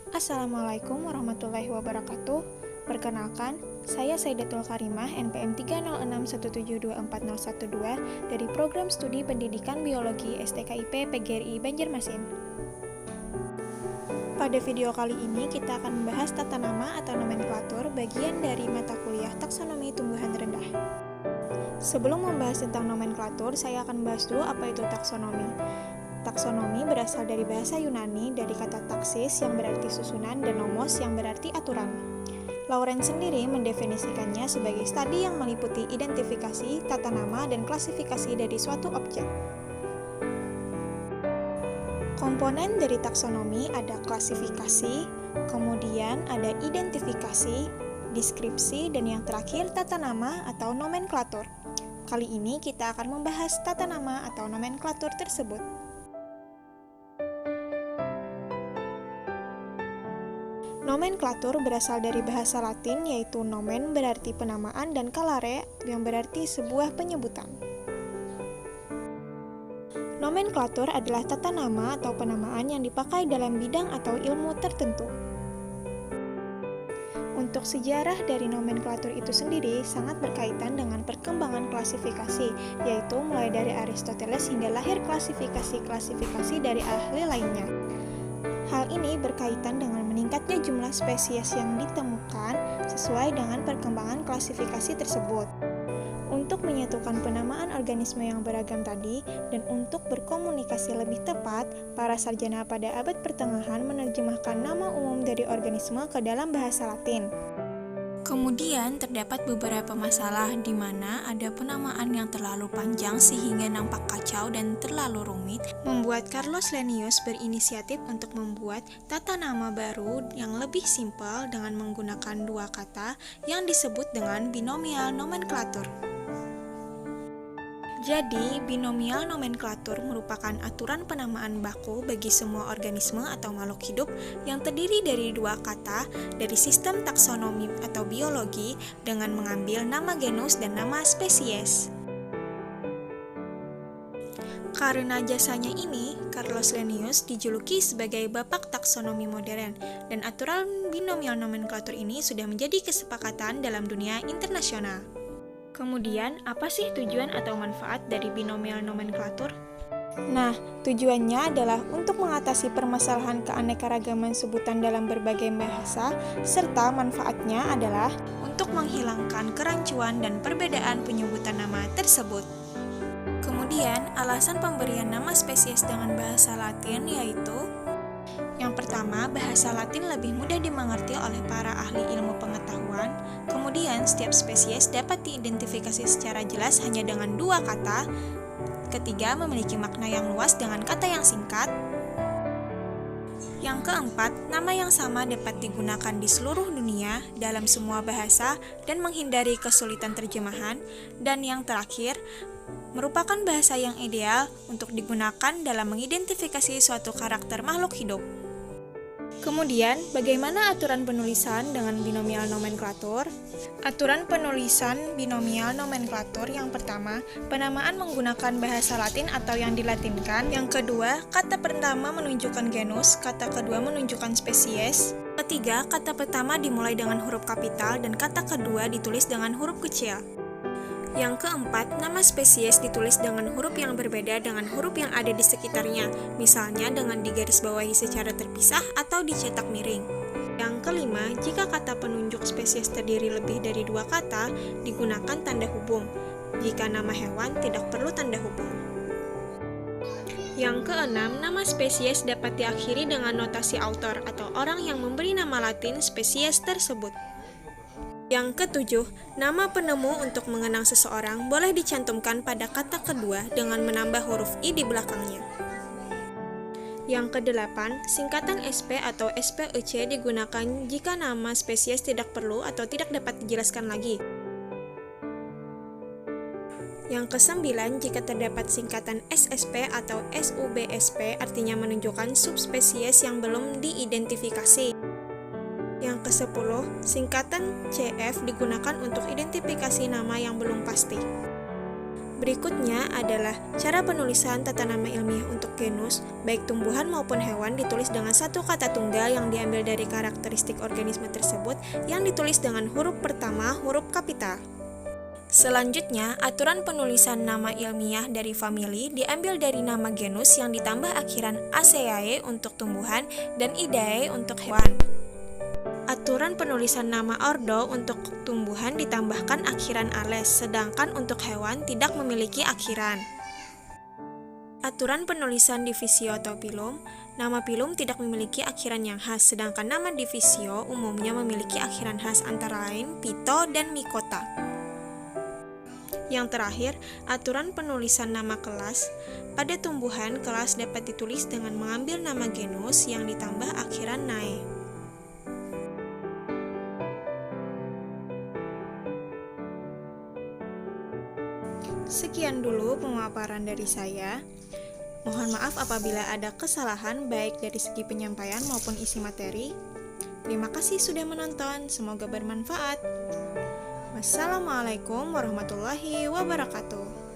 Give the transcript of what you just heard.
Assalamualaikum warahmatullahi wabarakatuh. Perkenalkan, saya Saidatul Karimah, NPM 30617240112 dari Program Studi Pendidikan Biologi STKIP PGRI Banjarmasin. Pada video kali ini kita akan membahas tata nama atau nomenklatur bagian dari mata kuliah taksonomi tumbuhan rendah. Sebelum membahas tentang nomenklatur, saya akan membahas dulu apa itu taksonomi. Taksonomi berasal dari bahasa Yunani dari kata taksis yang berarti susunan dan nomos yang berarti aturan. Lawrence sendiri mendefinisikannya sebagai studi yang meliputi identifikasi, tata nama, dan klasifikasi dari suatu objek. Komponen dari taksonomi ada klasifikasi, kemudian ada identifikasi, deskripsi, dan yang terakhir tata nama atau nomenklatur. Kali ini kita akan membahas tata nama atau nomenklatur tersebut. Nomenklatur berasal dari bahasa Latin yaitu nomen berarti penamaan dan kalare yang berarti sebuah penyebutan. Nomenklatur adalah tata nama atau penamaan yang dipakai dalam bidang atau ilmu tertentu. Untuk sejarah dari nomenklatur itu sendiri sangat berkaitan dengan perkembangan klasifikasi, yaitu mulai dari Aristoteles hingga lahir klasifikasi-klasifikasi dari ahli lainnya. Hal ini berkaitan dengan meningkatnya jumlah spesies yang ditemukan sesuai dengan perkembangan klasifikasi tersebut. Untuk menyatukan penamaan organisme yang beragam tadi dan untuk berkomunikasi lebih tepat, para sarjana pada abad pertengahan menerjemahkan nama umum dari organisme ke dalam bahasa Latin. Kemudian terdapat beberapa masalah di mana ada penamaan yang terlalu panjang sehingga nampak kacau dan terlalu rumit, membuat Carlos Linnaeus berinisiatif untuk membuat tata nama baru yang lebih simpel dengan menggunakan dua kata yang disebut dengan binomial nomenklatur. Jadi, binomial nomenklatur merupakan aturan penamaan baku bagi semua organisme atau makhluk hidup yang terdiri dari dua kata dari sistem taksonomi atau biologi dengan mengambil nama genus dan nama spesies. Karena jasanya ini, Carlos Linnaeus dijuluki sebagai bapak taksonomi modern, dan aturan binomial nomenklatur ini sudah menjadi kesepakatan dalam dunia internasional. Kemudian, apa sih tujuan atau manfaat dari binomial nomenklatur? Nah, tujuannya adalah untuk mengatasi permasalahan keanekaragaman sebutan dalam berbagai bahasa, serta manfaatnya adalah untuk menghilangkan kerancuan dan perbedaan penyebutan nama tersebut. Kemudian, alasan pemberian nama spesies dengan bahasa Latin yaitu: yang pertama, bahasa Latin lebih mudah dimengerti oleh para ahli ilmu pengetahuan. Kemudian, setiap spesies dapat diidentifikasi secara jelas hanya dengan dua kata. Ketiga, memiliki makna yang luas dengan kata yang singkat. Yang keempat, nama yang sama dapat digunakan di seluruh dunia dalam semua bahasa dan menghindari kesulitan terjemahan. Dan yang terakhir, merupakan bahasa yang ideal untuk digunakan dalam mengidentifikasi suatu karakter makhluk hidup. Kemudian, bagaimana aturan penulisan dengan binomial nomenklatur? Aturan penulisan binomial nomenklatur yang pertama, penamaan menggunakan bahasa Latin atau yang dilatinkan. Yang kedua, kata pertama menunjukkan genus, kata kedua menunjukkan spesies. Ketiga, kata pertama dimulai dengan huruf kapital dan kata kedua ditulis dengan huruf kecil. Yang keempat, nama spesies ditulis dengan huruf yang berbeda dengan huruf yang ada di sekitarnya, misalnya dengan digarisbawahi secara terpisah atau dicetak miring. Yang kelima, jika kata penunjuk spesies terdiri lebih dari dua kata, digunakan tanda hubung. Jika nama hewan, tidak perlu tanda hubung. Yang keenam, nama spesies dapat diakhiri dengan notasi autor atau orang yang memberi nama Latin spesies tersebut. Yang ketujuh, nama penemu untuk mengenang seseorang boleh dicantumkan pada kata kedua dengan menambah huruf I di belakangnya. Yang kedelapan, singkatan SP atau SPEC digunakan jika nama spesies tidak perlu atau tidak dapat dijelaskan lagi. Yang kesembilan, jika terdapat singkatan SSP atau SUBSP artinya menunjukkan subspesies yang belum diidentifikasi. Yang ke-10, singkatan CF digunakan untuk identifikasi nama yang belum pasti. Berikutnya adalah cara penulisan tata nama ilmiah untuk genus, baik tumbuhan maupun hewan ditulis dengan satu kata tunggal yang diambil dari karakteristik organisme tersebut yang ditulis dengan huruf pertama huruf kapital. Selanjutnya, aturan penulisan nama ilmiah dari famili diambil dari nama genus yang ditambah akhiran Aceae untuk tumbuhan dan Idae untuk hewan. Aturan penulisan nama ordo untuk tumbuhan ditambahkan akhiran ales, sedangkan untuk hewan tidak memiliki akhiran. Aturan penulisan divisio atau pilum, nama pilum tidak memiliki akhiran yang khas, sedangkan nama divisio umumnya memiliki akhiran khas antara lain pito dan mikota. Yang terakhir, aturan penulisan nama kelas. Pada tumbuhan, kelas dapat ditulis dengan mengambil nama genus yang ditambah akhiran nae. Sekian dulu pemaparan dari saya. Mohon maaf apabila ada kesalahan baik dari segi penyampaian maupun isi materi. Terima kasih sudah menonton, semoga bermanfaat. Wassalamualaikum warahmatullahi wabarakatuh.